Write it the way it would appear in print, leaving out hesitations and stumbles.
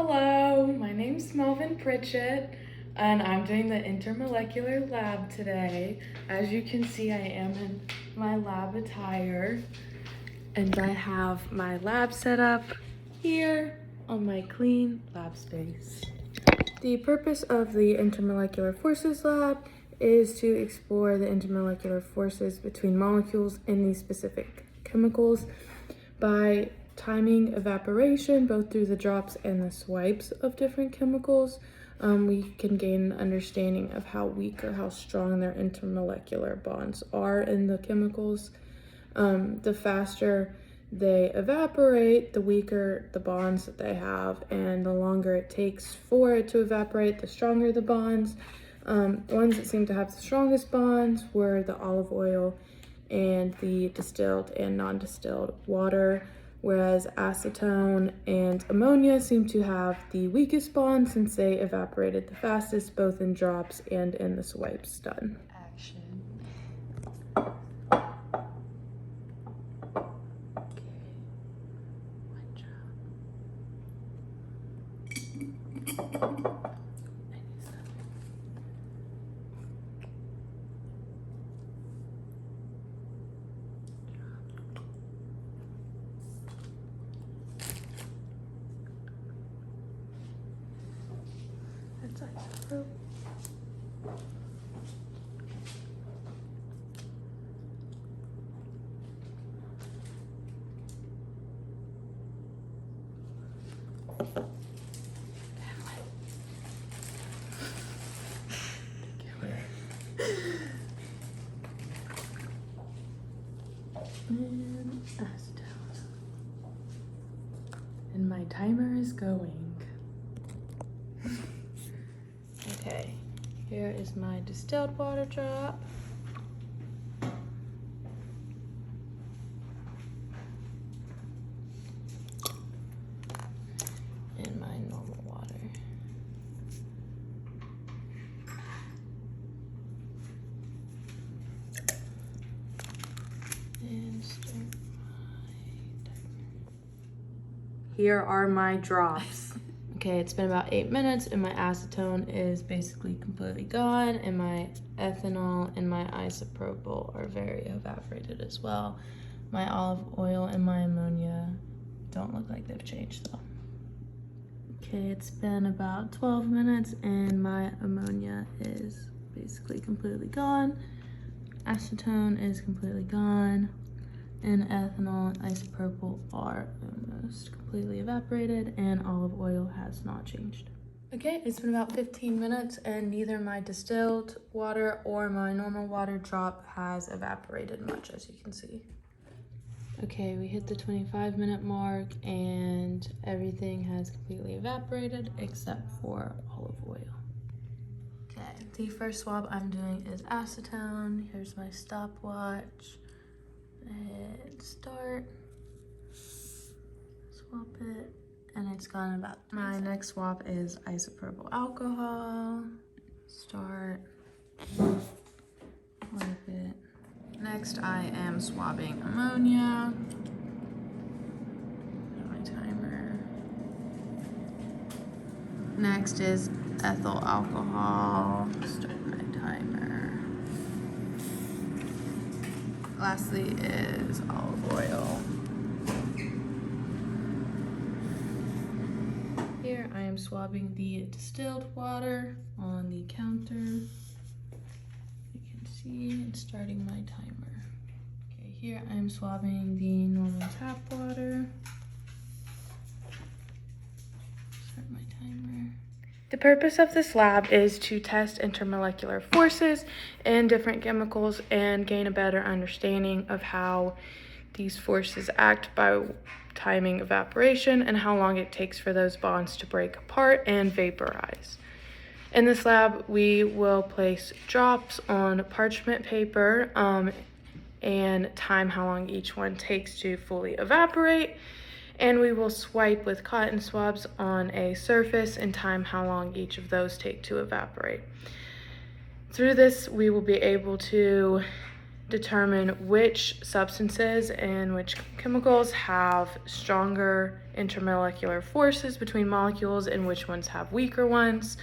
Hello, my name's Melvin Pritchett, and I'm doing the intermolecular lab today. As you can see, I am in my lab attire, and I have my lab set up here on my clean lab space. The purpose of the intermolecular forces lab is to explore the intermolecular forces between molecules in these specific chemicals by timing evaporation, both through the drops and the swipes of different chemicals. We can gain an understanding of how weak or how strong their intermolecular bonds are in the chemicals. The faster they evaporate, the weaker the bonds that they have, and the longer it takes for it to evaporate, the stronger the bonds. Ones that seem to have the strongest bonds were the olive oil and the distilled and non-distilled water, whereas acetone and ammonia seem to have the weakest bond since they evaporated the fastest, both in drops and in the swipes done. Action. That's isopropyl. And acetone. And my timer is going. Okay, here is my distilled water drop. And my normal water. And start my timer. Here are my drops. Okay, it's been about 8 minutes and my acetone is basically completely gone, and my ethanol and my isopropyl are very evaporated as well. My olive oil and my ammonia don't look like they've changed though. Okay, it's been about 12 minutes and my ammonia is basically completely gone. Acetone is completely gone, and ethanol and isopropyl are almost completely evaporated, and olive oil has not changed. Okay, it's been about 15 minutes and neither my distilled water or my normal water drop has evaporated much, as you can see. Okay, we hit the 25-minute mark and everything has completely evaporated except for olive oil. Okay, the first swab I'm doing is acetone. Here's my stopwatch. Hit start, swap it, and it's gone about 3 seconds. My next swap is isopropyl alcohol. Start, wipe it. Next I am swabbing ammonia. My timer. Next is ethyl alcohol. Start my timer. Lastly is olive oil. Here I am swabbing the distilled water on the counter. You can see and starting my timer. Okay, here I am swabbing the normal tap water. Start my timer. The purpose of this lab is to test intermolecular forces in different chemicals and gain a better understanding of how these forces act by timing evaporation and how long it takes for those bonds to break apart and vaporize. In this lab, we will place drops on parchment paper and time how long each one takes to fully evaporate. And we will swipe with cotton swabs on a surface and time how long each of those take to evaporate. Through this, we will be able to determine which substances and which chemicals have stronger intermolecular forces between molecules and which ones have weaker ones.